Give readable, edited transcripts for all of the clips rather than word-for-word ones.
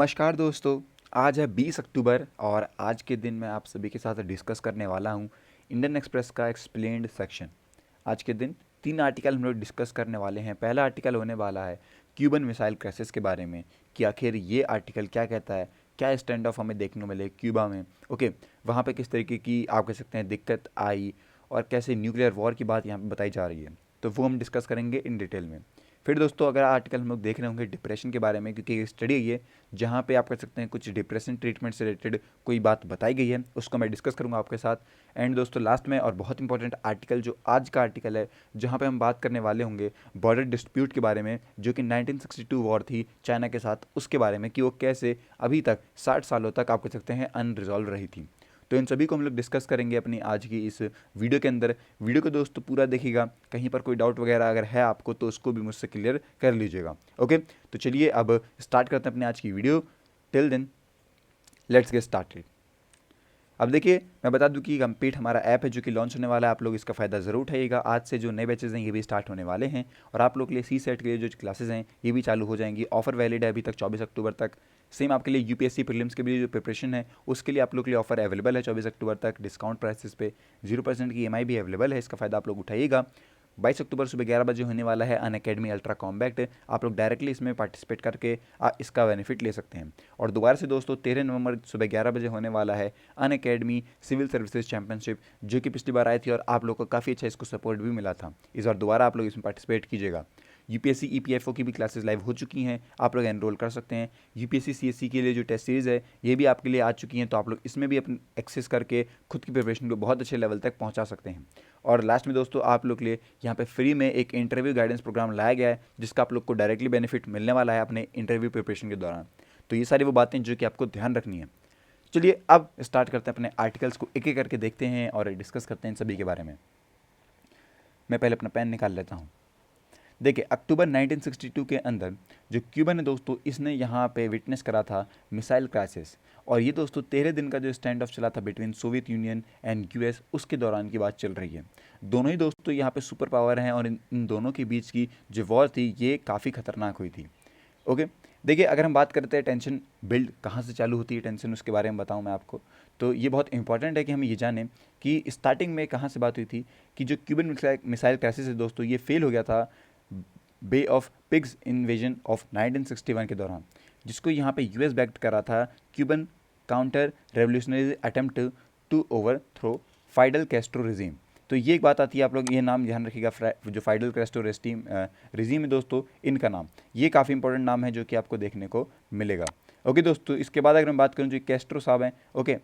नमस्कार दोस्तों। आज है 20 अक्टूबर और आज के दिन मैं आप सभी के साथ डिस्कस करने वाला हूं इंडियन एक्सप्रेस का एक्सप्लेन्ड सेक्शन। आज के दिन 3 आर्टिकल हम लोग डिस्कस करने वाले हैं। पहला आर्टिकल होने वाला है क्यूबन मिसाइल क्राइसिस के बारे में कि आखिर ये आर्टिकल क्या कहता है, क्या स्टैंड ऑफ हमें देखने को मिले क्यूबा में। ओके, वहाँ पे किस तरीके की आप कह सकते हैं दिक्कत आई और कैसे न्यूक्लियर वॉर की बात यहाँ पे बताई जा रही है, तो वो हम डिस्कस करेंगे इन डिटेल में। फिर दोस्तों अगर आर्टिकल हम लोग देख रहे होंगे डिप्रेशन के बारे में, क्योंकि एक स्टडी है ये जहाँ पे आप कह सकते हैं कुछ डिप्रेशन ट्रीटमेंट से रिलेटेड कोई बात बताई गई है, उसको मैं डिस्कस करूँगा आपके साथ। एंड दोस्तों लास्ट में और बहुत इंपॉर्टेंट आर्टिकल जो आज का आर्टिकल है, जहाँ पे हम बात करने वाले होंगे बॉर्डर डिस्प्यूट के बारे में, जो कि 1962 वॉर थी चाइना के साथ, उसके बारे में कि वो कैसे अभी तक 60 सालों तक आप कह सकते हैं अनरिजॉल्व रही थी। तो इन सभी को हम लोग डिस्कस करेंगे अपनी आज की इस वीडियो के अंदर। वीडियो को दोस्तों पूरा देखिएगा, कहीं पर कोई डाउट वगैरह अगर है आपको तो उसको भी मुझसे क्लियर कर लीजिएगा। ओके, तो चलिए अब स्टार्ट करते हैं अपनी आज की video. Till then let's get started. अब देखिए मैं बता दूं कि कंप्लीट हमारा ऐप है जो कि लॉन्च होने वाला है, आप लोग इसका फ़ायदा ज़रूर उठाइएगा। आज से जो नए बैचेज़ हैं ये भी स्टार्ट होने वाले हैं और आप लोग के लिए सी सेट के लिए जो क्लासेस हैं ये भी चालू हो जाएंगी। ऑफर वैलिड है अभी तक 24 अक्टूबर तक। सेम आपके लिए यूपीएससी प्रीलिम्स के लिए जो प्रिपरेशन है उसके लिए आप लोग के लिए ऑफर अवेलेबल है 24 अक्टूबर तक। डिस्काउंट प्राइसेस पे 0% की EMI भी अवेलेबल है, इसका फ़ायदा आप लोग उठाइएगा। 22 अक्टूबर सुबह 11 बजे होने वाला है अनअकैडमी अल्ट्रा कॉम्बैक्ट। आप लोग डायरेक्टली इसमें पार्टिसिपेट करके इसका बेनिफिट ले सकते हैं। और दोबारा से दोस्तों 13 नवंबर सुबह 11 बजे होने वाला है अनअकैडमी सिविल सर्विसेज चैंपियनशिप, जो कि पिछली बार आई थी और आप लोग को काफ़ी अच्छा इसको सपोर्ट भी मिला था। इस बार दोबारा आप लोग इसमें पार्टिसिपेट कीजिएगा। यूपीएससी ईपीएफओ की भी क्लासेस लाइव हो चुकी हैं, आप लोग एनरोल कर सकते हैं। यूपीएससी सीएससी के लिए जो टेस्ट सीरीज़ है ये भी आपके लिए आ चुकी हैं, तो आप लोग इसमें भी अपने एक्सेस करके खुद की प्रिपरेशन को बहुत अच्छे लेवल तक पहुंचा सकते हैं। और लास्ट में दोस्तों आप लोग के लिए यहाँ पे फ्री में एक इंटरव्यू गाइडेंस प्रोग्राम लाया गया है, जिसका आप लोग को डायरेक्टली बेनिफिट मिलने वाला है अपने इंटरव्यू प्रिपरेशन के दौरान। तो ये सारी वो बातें जो कि आपको ध्यान रखनी है। चलिए अब स्टार्ट करते हैं, अपने आर्टिकल्स को एक एक करके देखते हैं और डिस्कस करते हैं इन सभी के बारे में। मैं पहले अपना पेन निकाल लेता हूँ। देखिए अक्टूबर 1962 के अंदर जो क्यूबा ने दोस्तों इसने यहाँ पे विटनेस करा था मिसाइल क्राइसिस, और ये दोस्तों 13 दिन का जो स्टैंड ऑफ चला था between Soviet union and US, उसके दौरान की बात चल रही है। दोनों ही दोस्तों यहाँ पे सुपर पावर हैं और इन दोनों के बीच की जो वॉर थी ये काफ़ी खतरनाक हुई थी। ओके, देखिए अगर हम बात करते हैं टेंशन बिल्ड कहाँ से चालू होती है टेंशन, उसके बारे में बताऊँ मैं आपको, तो ये बहुत इंपॉर्टेंट है कि हम ये जानें कि स्टार्टिंग में कहाँ से बात हुई थी कि जो क्यूबन मिसाइल क्राइसिस है दोस्तों ये फेल हो गया था बे ऑफ पिग्स इन्वेजन ऑफ 1961 के दौरान, जिसको यहाँ पे यूएस बैक्ट करा था Cuban counter revolutionary attempt to overthrow Fidel Castro regime. तो ये एक बात आती है, आप लोग ये नाम ध्यान रखिएगा, जो फाइडल कैस्ट्रो रिजीम है दोस्तों, इनका नाम ये काफ़ी इंपॉर्टेंट नाम है जो कि आपको देखने को मिलेगा। ओके दोस्तों, इसके बाद अगर मैं बात करूँ जो कैस्ट्रो साहब हैं, ओके,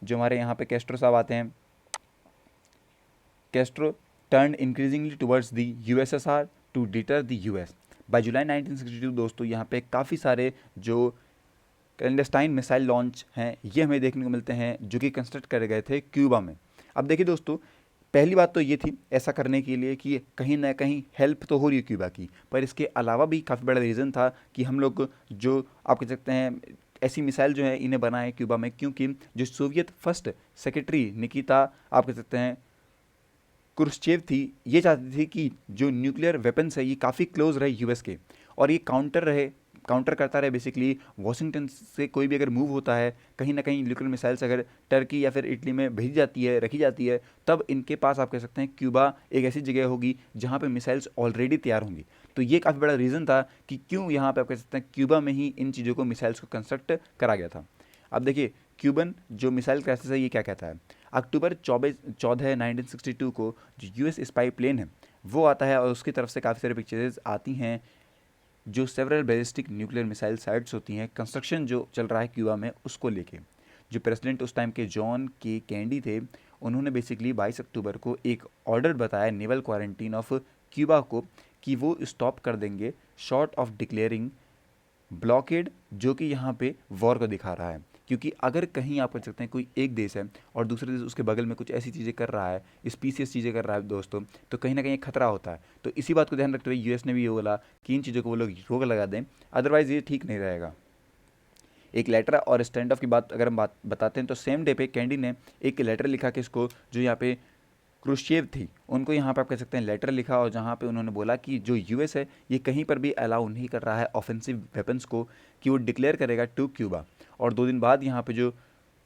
जो हमारे यहाँ पे कैस्ट्रो साहब आते हैं, Castro turn increasingly towards the USSR to deter the US. By July 1962 दोस्तों यहाँ पे काफ़ी सारे जो क्लैंडस्टाइन मिसाइल लॉन्च हैं ये हमें देखने को मिलते हैं जो कि कंस्ट्रक्ट करे गए थे क्यूबा में। अब देखिए दोस्तों, पहली बात तो ये थी ऐसा करने के लिए कि कहीं ना कहीं हेल्प तो हो रही है क्यूबा की, पर इसके अलावा भी काफ़ी बड़ा रीज़न था कि हम लोग जो आप कह सकते हैं ऐसी मिसाइल जो है इन्हें बनाए क्यूबा में, क्योंकि जो सोवियत फर्स्ट सेक्रेटरी निकिता आप कह सकते हैं क्रुश्चेव थी, ये चाहती थी कि जो न्यूक्लियर वेपन्स है ये काफ़ी क्लोज रहे यूएस के, और ये काउंटर करता रहे बेसिकली वॉशिंगटन से कोई भी अगर मूव होता है, कहीं ना कहीं न्यूक्लियर मिसाइल्स अगर टर्की या फिर इटली में भेजी जाती है, रखी जाती है, तब इनके पास आप कह सकते हैं क्यूबा एक ऐसी जगह होगी जहाँ पे मिसाइल्स ऑलरेडी तैयार होंगी। तो ये काफ़ी बड़ा रीज़न था कि क्यों यहाँ पे आप कह सकते हैं क्यूबा में ही इन चीज़ों को मिसाइल्स को कंस्ट्रक्ट करा गया था। अब देखिए क्यूबन जो मिसाइल क्राइसिस है ये क्या कहता है। अक्टूबर 14 1962 को जो यूएस स्पाई प्लेन है वो आता है और उसकी तरफ से काफ़ी सारी पिक्चर्स आती हैं जो several ballistic nuclear missile sites होती हैं, कंस्ट्रक्शन जो चल रहा है क्यूबा में उसको लेके। जो प्रेसिडेंट उस टाइम के जॉन के कैंडी थे, उन्होंने बेसिकली 22 अक्टूबर को एक ऑर्डर बताया नेवल क्वारंटीन ऑफ क्यूबा को कि वो स्टॉप कर देंगे शॉर्ट ऑफ डिक्लेयरिंग ब्लॉकेड, जो कि यहाँ पे वॉर को दिखा रहा है। क्योंकि अगर कहीं आप कह सकते हैं कोई एक देश है और दूसरे देश उसके बगल में कुछ ऐसी चीज़ें कर रहा है, स्पीसीज चीज़ें कर रहा है दोस्तों, तो कहीं ना कहीं एक खतरा होता है। तो इसी बात को ध्यान रखते हुए यूएस ने भी ये बोला कि इन चीज़ों को वो लोग रोक लगा दें, अदरवाइज़ ये ठीक नहीं रहेगा। एक लेटर और स्टैंड ऑफ की बात अगर हम बात बताते हैं तो सेम डे पे कैंडी ने एक लेटर लिखा कि इसको जो यहाँ पे क्रुश्चेव थी, उनको यहाँ पे आप कह सकते हैं लेटर लिखा, और जहाँ पे उन्होंने बोला कि जो यूएस है ये कहीं पर भी अलाउ नहीं कर रहा है ऑफेंसिव वेपन्स को, कि वो डिक्लेयर करेगा टू क्यूबा। और 2 दिन बाद यहाँ पे जो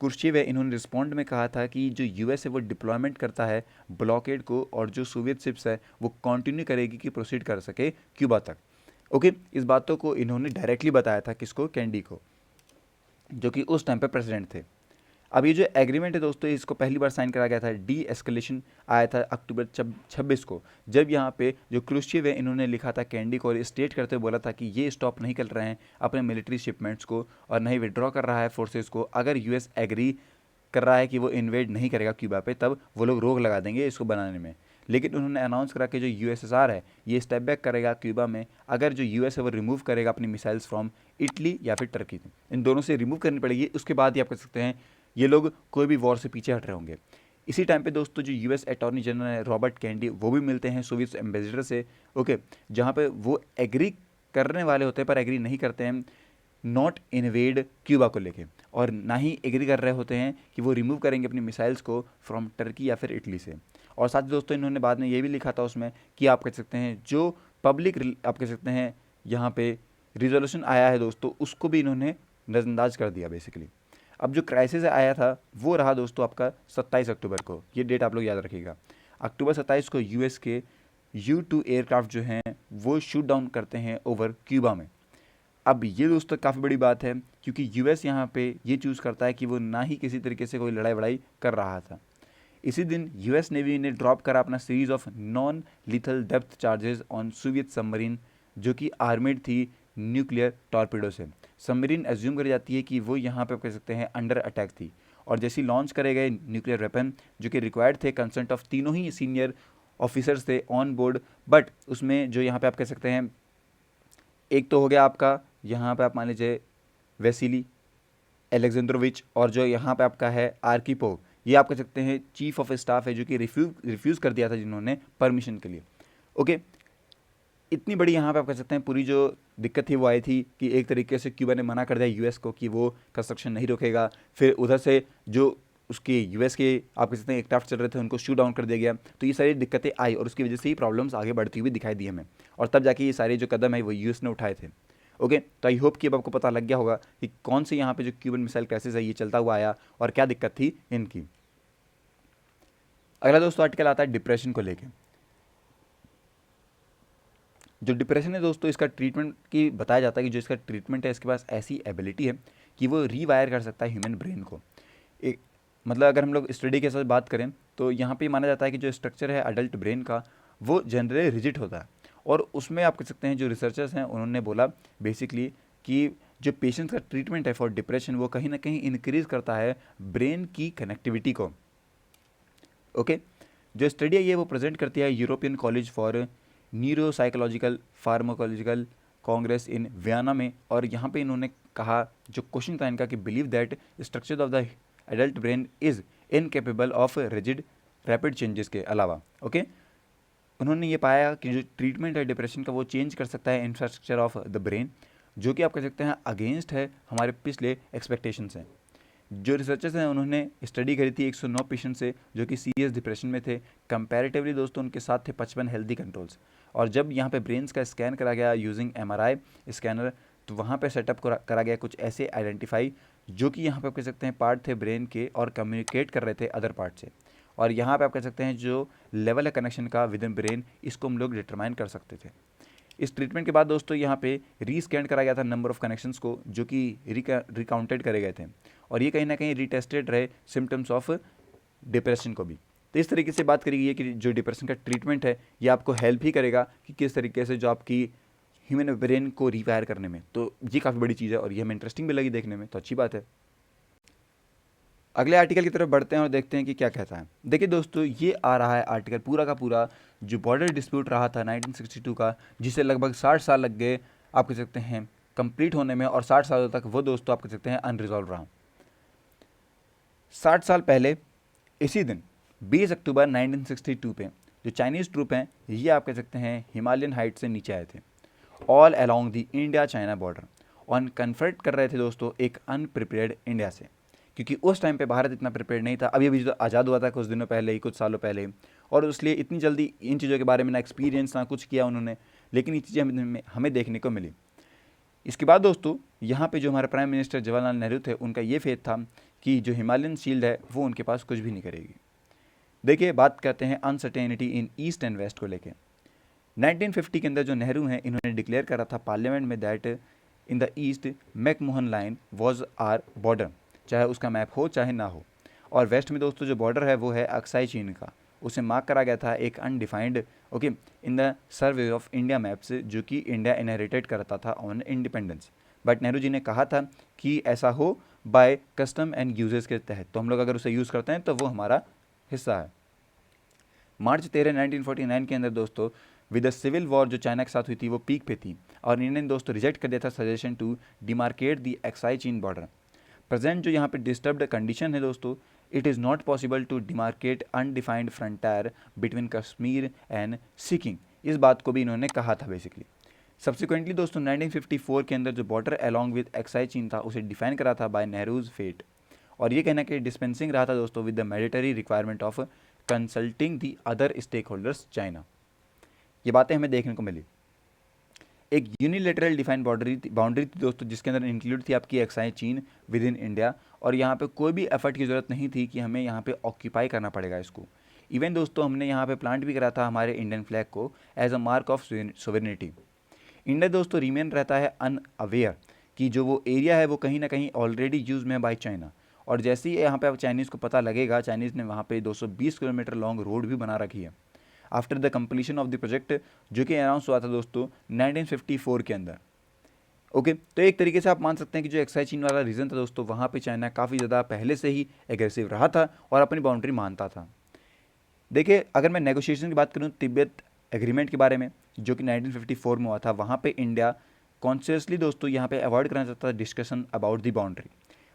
क्रुश्चेव है, इन्होंने रिस्पॉन्ड में कहा था कि जो यूएस है वो डिप्लॉयमेंट करता है ब्लॉकेड को, और जो सोवियत शिप्स है वो कंटिन्यू करेगी कि प्रोसीड कर सके क्यूबा तक। ओके, इस बातों को इन्होंने डायरेक्टली बताया था किसको, कैंडी को, जो कि उस टाइम पे प्रेसिडेंट थे। अब ये जो एग्रीमेंट है दोस्तों, इसको पहली बार साइन करा गया था, डी एस्केलेशन आया था अक्टूबर 26 को, जब यहाँ पे जो क्रुश्चेव है इन्होंने लिखा था कैंडी को, और स्टेट करते हुए बोला था कि ये स्टॉप नहीं कर रहे हैं अपने मिलिट्री शिपमेंट्स को, और नहीं विड्रॉ कर रहा है फोर्सेस को। अगर यूएस एग्री कर रहा है कि वो इन्वेड नहीं करेगा क्यूबा पे, तब वो लोग रोक लगा देंगे इसको बनाने में। लेकिन उन्होंने अनाउंस करा कि जो यूएसएसआर है ये स्टेप बैक करेगा क्यूबा में, अगर जो यूएस है वो रिमूव करेगा अपनी मिसाइल्स फ्रॉम इटली या फिर टर्की, इन दोनों से रिमूव करनी पड़ेगी, उसके बाद ही आप कह सकते हैं ये लोग कोई भी वॉर से पीछे हट रहे होंगे। इसी टाइम पे दोस्तों जो यूएस अटॉर्नी जनरल है रॉबर्ट कैंडी, वो भी मिलते हैं सोवियत एम्बेसडर से। ओके, जहाँ पे वो एग्री करने वाले होते हैं पर एग्री नहीं करते हैं नॉट इन्वेड क्यूबा को लेके, और ना ही एग्री कर रहे होते हैं कि वो रिमूव करेंगे अपनी मिसाइल्स को फ्रॉम टर्की या फिर इटली से। और साथ ही दोस्तों इन्होंने बाद में ये भी लिखा था उसमें कि आप कह सकते हैं जो पब्लिक आप कह सकते हैं यहाँ पे रिजोल्यूशन आया है दोस्तों, उसको भी इन्होंने नज़रअंदाज कर दिया बेसिकली। अब जो क्राइसिस आया था वो रहा दोस्तों आपका 27 अक्टूबर को, ये डेट आप लोग याद रखिएगा। अक्टूबर 27 को यूएस के U-2 एयरक्राफ्ट जो हैं वो शूट डाउन करते हैं ओवर क्यूबा में। अब ये दोस्तों काफ़ी बड़ी बात है, क्योंकि यूएस यहाँ पे ये चूज़ करता है कि वो ना ही किसी तरीके से कोई लड़ाई वड़ाई कर रहा था। इसी दिन यूएस नेवी ने ड्रॉप करा अपना series of non lethal depth charges on Soviet submarine, जो कि आर्मेड थी न्यूक्लियर टॉर्पीडो से। सबमरीन एज्यूम करी जाती है कि वो यहाँ पे कह सकते हैं अंडर अटैक थी, और जैसे लॉन्च करे गए न्यूक्लियर वेपन जो कि रिक्वायर्ड थे कंसेंट ऑफ तीनों ही सीनियर ऑफिसर्स थे ऑन बोर्ड, बट उसमें जो यहाँ पे आप कह सकते हैं एक तो हो गया आपका यहाँ पे आप मान लीजिए वेसिली एलेक्जेंड्रोविच, और जो यहाँ पे आपका है आर्किपोव, ये आप कह सकते हैं चीफ ऑफ स्टाफ है, जो कि रिफ्यूज़ कर दिया था जिन्होंने परमिशन के लिए। ओके, इतनी बड़ी यहाँ पे आप कह सकते हैं पूरी जो दिक्कत थी वो आई थी कि एक तरीके से क्यूबा ने मना कर दिया यूएस को कि वो कंस्ट्रक्शन नहीं रोकेगा, फिर उधर से जो उसके यूएस के आप कह सकते हैं एयरक्राफ्ट चल रहे थे उनको शूट डाउन कर दिया गया। तो ये सारी दिक्कतें आई, और उसकी वजह से ही प्रॉब्लम्स आगे बढ़ती हुई दिखाई दी हमें, और तब जाके ये सारे जो कदम है वो यूएस ने उठाए थे। ओके, तो आई होप कि अब आपको पता लग गया होगा कि कौन से यहाँ पे जो क्यूबन मिसाइल क्राइसिस है ये चलता हुआ आया और क्या दिक्कत थी इनकी। अगला दोस्तों आर्टिकल आता है डिप्रेशन को लेके। जो डिप्रेशन है दोस्तों, इसका ट्रीटमेंट की बताया जाता है कि जो इसका ट्रीटमेंट है इसके पास ऐसी एबिलिटी है कि वो रीवायर कर सकता है ह्यूमन ब्रेन को। एक मतलब अगर हम लोग स्टडी के साथ बात करें तो यहाँ पे माना जाता है कि जो स्ट्रक्चर है अडल्ट ब्रेन का वो जनरली रिजिड होता है, और उसमें आप कह सकते हैं जो रिसर्चर्स हैं उन्होंने बोला बेसिकली कि जो पेशेंट का ट्रीटमेंट है फॉर डिप्रेशन वो कहीं ना कहीं इंक्रीज करता है ब्रेन की कनेक्टिविटी को। ओके, जो स्टडी है ये वो प्रेजेंट करती है European college for neuropsychological pharmacological Congress in Vienna में, और यहाँ पे इन्होंने कहा जो क्वेश्चन था इनका कि believe that structure of the adult brain is incapable of rigid rapid changes के अलावा। ओके, उन्होंने ये पाया कि जो ट्रीटमेंट है डिप्रेशन का वो चेंज कर सकता है इंफ्रास्ट्रक्चर ऑफ द ब्रेन, जो कि आप कह सकते हैं अगेंस्ट है हमारे पिछले एक्सपेक्टेशंस हैं। जो रिसर्चर्स हैं उन्होंने स्टडी करी थी 109 पेशेंट से जो कि सीरियस डिप्रेशन में थे। कंपैरेटिवली दोस्तों उनके साथ थे 55 हेल्दी कंट्रोल्स, और जब यहाँ पे ब्रेन्स का स्कैन करा गया यूजिंग MRI स्कैनर, तो वहाँ पे सेटअप करा गया कुछ ऐसे आइडेंटिफाई जो कि यहाँ पे आप कह सकते हैं पार्ट थे ब्रेन के और कम्युनिकेट कर रहे थे अदर पार्ट से, और यहाँ पे आप कह सकते हैं जो लेवल है कनेक्शन का विद इन ब्रेन, इसको हम लोग डिटरमाइन कर सकते थे। इस ट्रीटमेंट के बाद दोस्तों यहाँ पे रीस्कैन करा गया था नंबर ऑफ कनेक्शंस को जो कि रिकाउंटेड करे गए थे, और ये कहीं ना कहीं रीटेस्टेड रहे सिम्टम्स ऑफ डिप्रेशन को भी। तो इस तरीके से बात करी गई है कि जो डिप्रेशन का ट्रीटमेंट है ये आपको हेल्प ही करेगा कि किस तरीके से जो आपकी ह्यूमन ब्रेन को रिवायर करने में, तो ये काफ़ी बड़ी चीज़ है और ये हमें इंटरेस्टिंग भी लगी देखने में, तो अच्छी बात है। अगले आर्टिकल की तरफ बढ़ते हैं और देखते हैं कि क्या कहता है। देखिए दोस्तों, ये आ रहा है आर्टिकल पूरा का पूरा जो बॉर्डर डिस्प्यूट रहा था 1962 का, जिसे लगभग 60 साल लग गए आप कह सकते हैं कंप्लीट होने में, और 60 सालों तक वो दोस्तों आप कह सकते हैं अनरिजॉल्व रहा। 60 साल पहले इसी दिन 20 अक्टूबर 1962 पे जो चाइनीज़ ट्रूप हैं ये आप कह सकते हैं हिमालयन हाइट से नीचे आए थे all along the India China border, और कन्फ्रंट कर रहे थे दोस्तों एक अनप्रिपेयर्ड इंडिया से, क्योंकि उस टाइम पे भारत इतना प्रिपेयर्ड नहीं था। अभी अभी जो आज़ाद हुआ था कुछ दिनों पहले ही, कुछ सालों पहले, और इसलिए इतनी जल्दी इन चीज़ों के बारे में ना एक्सपीरियंस ना कुछ किया उन्होंने, लेकिन ये चीज़ें हमें देखने को मिली। इसके बाद दोस्तों यहाँ पे जो हमारे प्राइम मिनिस्टर जवाहरलाल नेहरू थे, उनका ये फेथ था कि जो हिमालयन शील्ड है वो उनके पास कुछ भी नहीं करेगी। देखिए, बात करते हैं uncertainty in east and west को लेके। 1950 के अंदर जो नेहरू हैं, इन्होंने डिक्लेयर करा था पार्लियामेंट में that in the east McMahon line was our border, चाहे उसका मैप हो चाहे ना हो। और वेस्ट में दोस्तों जो बॉर्डर है वो है अक्साई चीन का, उसे मार्क करा गया था एक undefined in the survey of India maps, जो कि इंडिया इनहेरिटेड करता था on independence. But Nehru ji ने कहा था कि ऐसा हो बाय कस्टम एंड यूजेस के तहत, तो हम लोग अगर उसे यूज़ करते हैं तो वो हमारा हिस्सा है। मार्च 13 1949 के अंदर दोस्तों विद द सिविल वॉर जो चाइना के साथ हुई थी वो पीक पे थी, और इंडिया ने दोस्तों रिजेक्ट कर दिया था suggestion to demarcate the Aksai Chin border. Present जो यहाँ पे डिस्टर्ब्ड कंडीशन है दोस्तों, it is not possible to demarcate undefined frontier between Kashmir and Sikkim, इस बात को भी इन्होंने कहा था बेसिकली। सब्सिक्वेंटली दोस्तों 1954 के अंदर जो बॉर्डर अलॉन्ग विद एक्साई चीन था उसे डिफाइन करा था बाय नेहरूज फेट, और ये कहना कि डिस्पेंसिंग रहा था दोस्तों with the mandatory requirement of consulting the other stakeholders China. ये बातें हमें देखने को मिली। एक यूनिलेटरल डिफाइंड बाउंड्री थी दोस्तों, जिसके अंदर इंक्लूड थी आपकी एक्साई चीन विद इन इंडिया, और यहाँ पे कोई भी एफर्ट की ज़रूरत नहीं थी कि हमें यहाँ पे ऑक्यूपाई करना पड़ेगा इसको। इवन दोस्तों हमने यहाँ पे प्लांट भी करा था हमारे इंडियन फ्लैग को as a mark of sovereignty. India दोस्तों रिमेन रहता है अनअवेयर कि जो वो एरिया है वो कहीं ना कहीं ऑलरेडी यूज में है बाई चाइना, और जैसे ही यहाँ पे अब चाइनीज़ को पता लगेगा, चाइनीज़ ने वहाँ पे 220 किलोमीटर लॉन्ग रोड भी बना रखी है after the completion of the project, जो कि अनाउंस हुआ था दोस्तों 1954 के अंदर। तो एक तरीके से आप मान सकते हैं कि जो एक्साई चीन वाला रीजन था दोस्तों, वहाँ पे चाइना काफ़ी ज़्यादा पहले से ही एग्रेसिव रहा था और अपनी बाउंड्री मानता था। देखिए, अगर मैं नेगोशिएशन की बात करूँ तिब्बत एग्रीमेंट के बारे में, जो कि 1954 में हुआ था, वहाँ पे इंडिया कॉन्शियसली दोस्तों यहाँ पे अवॉइड करना चाहता था डिस्कशन अबाउट दी बाउंड्री,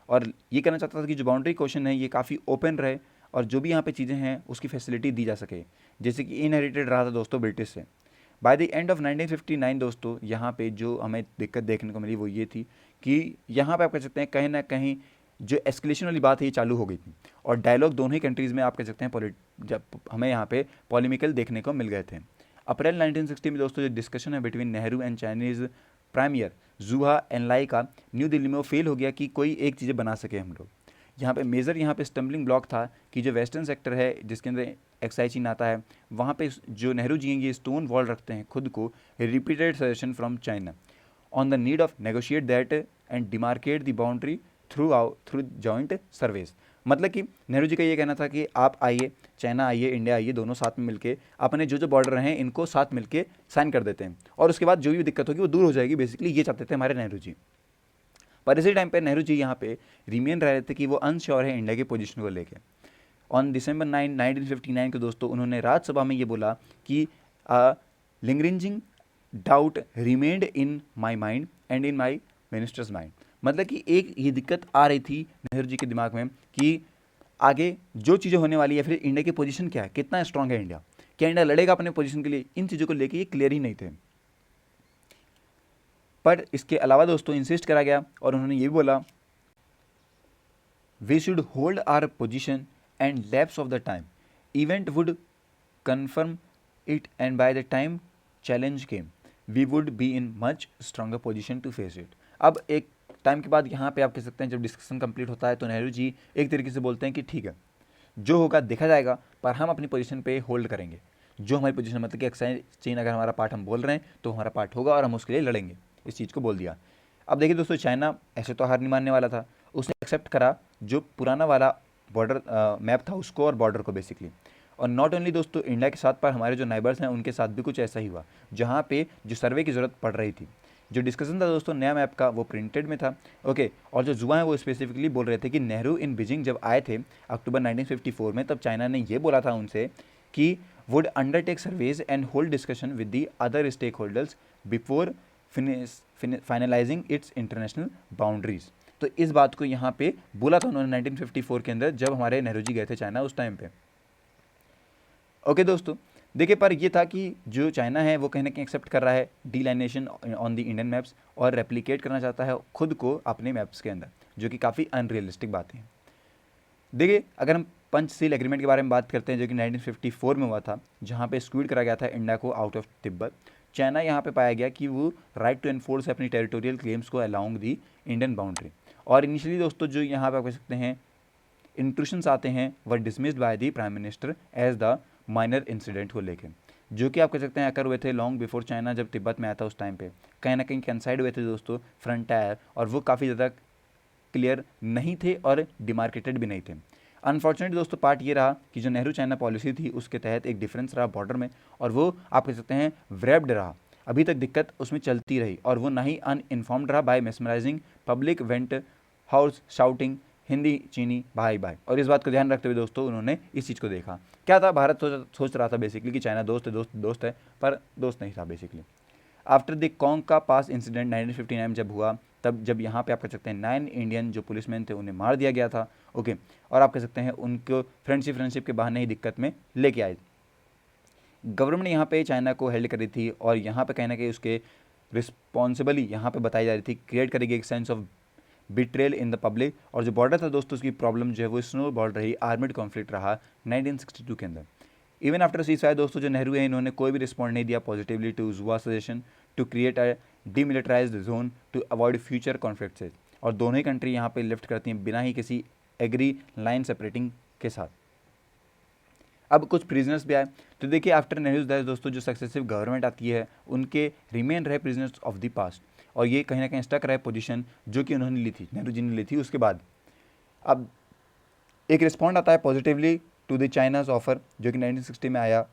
और ये करना चाहता था कि जो बाउंड्री क्वेश्चन है ये काफ़ी ओपन रहे और जो भी यहाँ पे चीज़ें हैं उसकी फैसिलिटी दी जा सके, जैसे कि इनहेरिटेड रहा था दोस्तों ब्रिटिश से। बाय द एंड ऑफ 1959 दोस्तों यहाँ पे जो हमें दिक्कत देखने को मिली वो ये थी कि यहाँ पे आप कह सकते हैं कहीं ना कहीं जो एस्केलेशन वाली बात है ये चालू हो गई थी, और डायलॉग दोनों ही कंट्रीज़ में आप कह सकते हैं जब हमें यहाँ पे पॉलिमिकल देखने को मिल गए थे। अप्रैल 1960 में दोस्तों जो डिस्कशन है between Nehru and Chinese premier Zhou Enlai का न्यू दिल्ली में वो फेल हो गया कि कोई एक चीज़ें बना सके हम लोग। यहाँ पे मेजर यहाँ पे स्टम्बलिंग ब्लॉक था कि जो वेस्टर्न सेक्टर है जिसके अंदर एक्साई चीन आता है, वहाँ पे जो नेहरू जी हैं ये स्टोन वॉल रखते हैं खुद को, repeated suggestion from China on the need of negotiate that and demarcate the boundary through joint surveys. मतलब कि नेहरू जी का ये कहना था कि आप आइए, चाइना आइए, इंडिया आइए, दोनों साथ में मिलके अपने जो जो बॉर्डर हैं इनको साथ मिलके साइन कर देते हैं, और उसके बाद जो भी दिक्कत होगी वो दूर हो जाएगी। बेसिकली ये चाहते थे हमारे नेहरू जी। पर इसी टाइम पे नेहरू जी यहाँ पे रिमेन रह रहे थे कि वो अनश्योर है इंडिया की पोजीशन को लेके। ऑन December 9, 1959 को दोस्तों उन्होंने राज्यसभा में ये बोला कि lingering doubt remained in my mind and in my ministers mind. मतलब कि एक ये दिक्कत आ रही थी नेहरू जी के दिमाग में कि आगे जो चीज़ें होने वाली है, फिर इंडिया की पोजीशन क्या है, कितना स्ट्रांग है इंडिया, क्या इंडिया लड़ेगा अपने पोजीशन के लिए, इन चीज़ों को लेके ये क्लियर ही नहीं थे। पर इसके अलावा दोस्तों इंसिस्ट करा गया और उन्होंने ये भी बोला we should hold our position and lapse of the time event would confirm it and by the time challenge came we would be in much stronger position to face it. अब एक time के बाद यहाँ पे आप कह सकते हैं जब डिस्कशन कंप्लीट होता है तो नेहरू जी एक तरीके से बोलते हैं कि ठीक है जो होगा देखा जाएगा, पर हम अपनी पोजीशन पे होल्ड करेंगे। जो हमारी पोजीशन मतलब कि एक्साई चीन अगर हमारा पार्ट हम बोल रहे हैं तो हमारा पार्ट होगा और हम उसके लिए लड़ेंगे, इस चीज़ को बोल दिया। अब देखिए दोस्तों चाइना ऐसे तो हार नहीं मानने वाला था, उसने एक्सेप्ट करा जो पुराना वाला बॉर्डर मैप था उसको और बॉर्डर को बेसिकली। और नॉट ओनली दोस्तों इंडिया के साथ पर हमारे जो नाइबर्स हैं उनके साथ भी कुछ ऐसा ही हुआ, जहाँ पे जो सर्वे की ज़रूरत पड़ रही थी। जो डिस्कशन था दोस्तों नया मैप का वो प्रिंटेड में था। और जो जुआ है वो स्पेसिफिकली बोल रहे थे कि नेहरू इन बीजिंग जब आए थे अक्टूबर 1954 में, तब चाइना ने ये बोला था उनसे कि would undertake surveys and hold discussion with the other stakeholders before finalizing its international boundaries. तो इस बात को यहाँ पे बोला था उन्होंने 1954 के अंदर जब हमारे नेहरू जी गए थे चाइना उस टाइम पे। दोस्तों देखिए, पर ये था कि जो चाइना है वो कहीं ना कहीं एक्सेप्ट कर रहा है डीलाइनेशन ऑन द इंडियन मैप्स और रेप्लिकेट करना चाहता है खुद को अपने मैप्स के अंदर, जो कि काफ़ी अनरियलिस्टिक बातें हैं। देखिए, अगर हम पंचशील एग्रीमेंट के बारे में बात करते हैं, जो कि 1954 में हुआ था, जहाँ पे एक्सक्लूड करा गया था इंडिया को आउट ऑफ तिब्बत। चाइना यहाँ पे पाया गया कि वो राइट टू एनफोर्स अपनी टेरिटोरियल क्लेम्स को अलाउंग दी इंडियन बाउंड्री। और इनिशियली दोस्तों जो यहाँ पे आप कह सकते हैं इंट्रूशंस आते हैं were dismissed by the prime minister as the minor incident को लेके, जो कि आप कह सकते हैं अकर हुए थे लॉन्ग बिफोर चाइना जब तिब्बत में आया था। उस टाइम पे कहीं ना कहीं कंसाइड हुए थे दोस्तों फ्रंटायर, और वो काफ़ी ज़्यादा क्लियर नहीं थे और डिमार्केटेड भी नहीं थे। अनफॉर्चुनेट दोस्तों पार्ट ये रहा कि जो नेहरू चाइना पॉलिसी थी उसके तहत एक डिफरेंस रहा बॉर्डर में, और वो आप कह सकते हैं व्रेप्ड रहा। अभी तक दिक्कत उसमें चलती रही, और वो ना ही अनइन्फॉर्म्ड रहा by mesmerizing public went house shouting Hindi चीनी भाई भाई। और इस बात को ध्यान रखते हुए दोस्तों उन्होंने इस चीज़ को देखा। क्या था, भारत सोच रहा था बेसिकली कि चाइना दोस्त है, दोस्त है, पर दोस्त नहीं था बेसिकली। आफ्टर द कोंग का पास इंसिडेंट 1959 जब हुआ, तब जब यहाँ पे आप कह सकते हैं 9 इंडियन जो पुलिसमैन थे उन्हें मार दिया गया था। ओके, और आप कह सकते हैं उनको फ्रेंडशिप के बहाने ही दिक्कत में लेके आए। गवर्नमेंट ने यहाँ पे चाइना को हेल्ड करी थी, और यहाँ पे कहना कि उसके रिस्पॉन्सिबली यहाँ पे बताई जा रही थी, क्रिएट करेगी एक sense of betrayal in the public. और जो बॉर्डर था दोस्तों उसकी प्रॉब्लम जो है वो स्नो बॉर्डर रही, आर्मेड कॉन्फ्लिक्ट रहा 1962 के अंदर। इवन आफ्टर सीज़फायर दोस्तों जो नेहरू है इन्होंने कोई भी रिस्पॉन्ड नहीं दिया positively to Zhou suggestion to create a demilitarized zone to avoid future conflict से। और दोनों ही कंट्री यहाँ पे लिफ्ट करती हैं बिना ही किसी एग्री लाइन सेपरेटिंग के साथ। अब कुछ प्रिजनर्स भी आए, तो देखिए आफ्टर नेहरूज डेथ दोस्तों जो सक्सेसिव गवर्नमेंट आती है उनके रिमेन रहे प्रिजनर्स ऑफ द पास्ट, और ये कहीं ना कहीं स्टक रहे पोजीशन जो कि उन्होंने ली थी, नेहरू जी ने ली थी। उसके बाद अब एक रिस्पॉन्ड आता है positively to the China's offer, जो कि 1960 में आया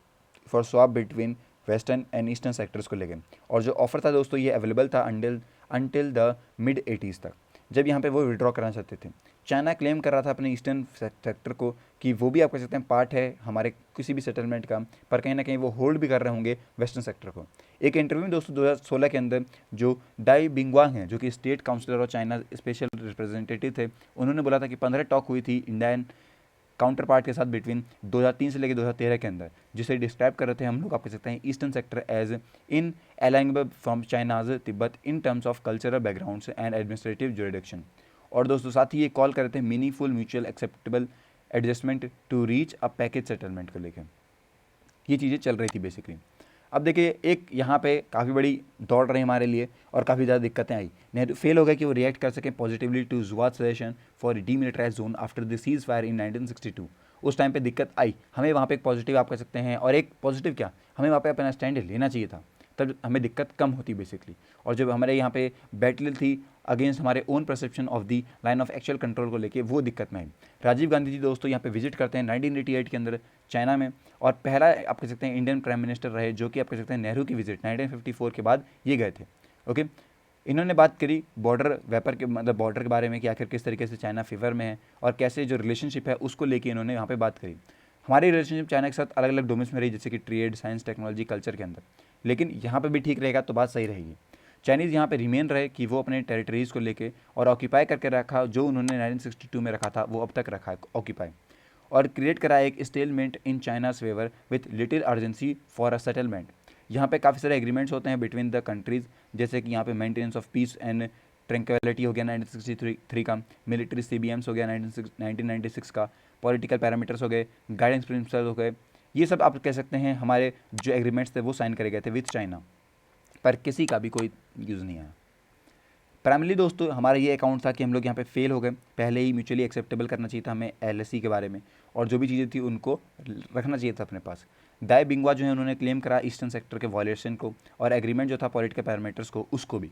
for swap between western and eastern sectors को लेकर। और जो ऑफर था दोस्तों ये अवेलेबल था अंटिल द मिड 80s तक, जब यहाँ पे वो विड्रॉ करना चाहते थे। चाइना क्लेम कर रहा था अपने ईस्टर्न सेक्टर को कि वो भी आप कह सकते हैं पार्ट है हमारे किसी भी सेटलमेंट का, पर कहीं ना कहीं वो होल्ड भी कर रहे होंगे वेस्टर्न सेक्टर को। एक इंटरव्यू में दोस्तों 2016 के अंदर जो डाई बिंगवांग हैं, जो कि स्टेट काउंसलर और चाइना स्पेशल रिप्रेजेंटेटिव थे, उन्होंने बोला था कि 15 टॉक हुई थी इंडियन काउंटर पार्ट के साथ बिटवीन 2003 से लेकर 2013 के अंदर, जिसे डिस्क्राइब कर रहे थे हम लोग आप कह सकते हैं eastern sector as in alien from China's Tibet in terms of cultural backgrounds and administrative jurisdiction. और दोस्तों साथ ही ये कॉल कर रहे थे meaningful mutual acceptable adjustment to reach a package settlement को लेकर। ये चीज़ें चल रही थी बेसिकली। अब देखिए एक यहाँ पे काफ़ी बड़ी दौड़ रही हमारे लिए और काफ़ी ज़्यादा दिक्कतें आई। नेहरू फेल हो गए कि वो रिएक्ट कर सकें positively to Zhou's suggestion for demilitarize zone after the cease fire in 1962। उस टाइम पे दिक्कत आई, हमें वहाँ पे एक पॉजिटिव आप कह सकते हैं, और एक पॉजिटिव क्या, हमें वहाँ पे अपना स्टैंड लेना चाहिए था, तब हमें दिक्कत कम होती बेसिकली। और जब हमारे यहाँ पे बैटल थी अगेंस्ट हमारे own perception of the line of actual control को लेके, वो दिक्कत में आई। राजीव गांधी जी दोस्तों यहाँ पे विजिट करते हैं 1988 के अंदर चाइना में, और पहला आप कह सकते हैं इंडियन प्राइम मिनिस्टर रहे जो कि आप कह सकते हैं नेहरू की विजिट 1954 के बाद ये गए थे। ओके, इन्होंने बात करी बॉर्डर व्यापार के मतलब बॉर्डर के बारे में कि आखिर किस तरीके से चाइना फेवर में है, और कैसे जो रिलेशनशिप है उसको लेके इन्होंने यहाँ पे बात करी। हमारी रिलेशनशिप चाइना के साथ अलग अलग डोमेन्स में रही, जैसे कि ट्रेड, साइंस, टेक्नोलॉजी, कल्चर के अंदर, लेकिन यहाँ पे भी ठीक रहेगा तो बात सही रहेगी। चाइनीज़ यहाँ पे रिमेन रहे कि वो अपने टेरिटरीज़ को लेके और ऑक्यूपाई करके रखा, जो उन्होंने 1962 में रखा था वो अब तक रखा है ऑक्यूपाई, और क्रिएट करा एक stalemate in China's favour with little urgency for a settlement. यहाँ पे काफ़ी सारे एग्रीमेंट्स होते हैं बिटवीन द कंट्रीज़, जैसे कि यहाँ पे maintenance of peace and tranquillity हो गया 1963 का, मिलिट्री CBMs हो गया 1996 का, पॉलिटिकल पैरामीटर्स हो गए, गाइडेंस प्रिंसिपल हो गए। ये सब आप कह सकते हैं हमारे जो एग्रीमेंट्स थे वो साइन करे गए थे विथ चाइना, पर किसी का भी कोई यूज़ नहीं आया। प्राइमली दोस्तों हमारा ये अकाउंट था कि हम लोग यहाँ पे फेल हो गए, पहले ही म्यूचुअली एक्सेप्टेबल करना चाहिए था हमें LSE के बारे में, और जो भी चीज़ें थी उनको रखना चाहिए था अपने पास। दाई बिंगवा जो है उन्होंने क्लेम करा ईस्टर्न सेक्टर के वॉयलेशन को, और एग्रीमेंट जो था पॉलिटिकल पैरामीटर्स को उसको भी।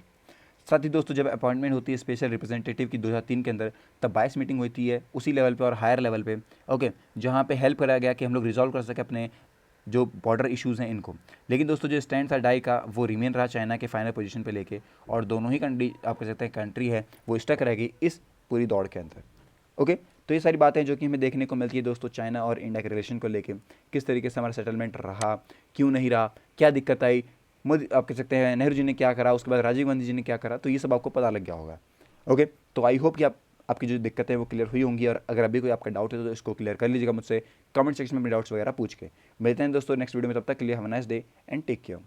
साथ ही दोस्तों जब अपॉइंटमेंट होती है स्पेशल रिप्रेजेंटेटिव की 2003 के अंदर, तब 22 मीटिंग होती है उसी लेवल पे और हायर लेवल पे, ओके, जहाँ पे हेल्प करा गया कि हम लोग रिजॉल्व कर सके अपने जो बॉर्डर इश्यूज़ हैं इनको। लेकिन दोस्तों जो स्टैंड था डाई का वो रिमेन रहा चाइना के फाइनल पोजीशन पे लेके, और दोनों ही कंट्री आप कह सकते हैं कंट्री है वो स्टक रहेगी इस पूरी दौड़ के अंदर। ओके, तो ये सारी बातें जो कि हमें देखने को मिलती है दोस्तों चाइना और इंडिया के रिलेशन को लेके, किस तरीके से हमारा सेटलमेंट रहा, क्यों नहीं रहा, क्या दिक्कत आई, मोदी आप कह सकते हैं नेहरू जी ने क्या करा, उसके बाद राजीव गांधी जी ने क्या करा, तो ये सब आपको पता लग गया होगा। ओके, तो आई होप कि आपकी जो दिक्कतें हैं वो क्लियर हुई होंगी, और अगर अभी कोई आपका डाउट है तो इसको क्लियर कर लीजिएगा मुझसे कमेंट सेक्शन में अपने डाउट्स वगैरह पूछ के। मिलते हैं दोस्तों नेक्स्ट वीडियो में, तब तक के लिए have a nice day and take care.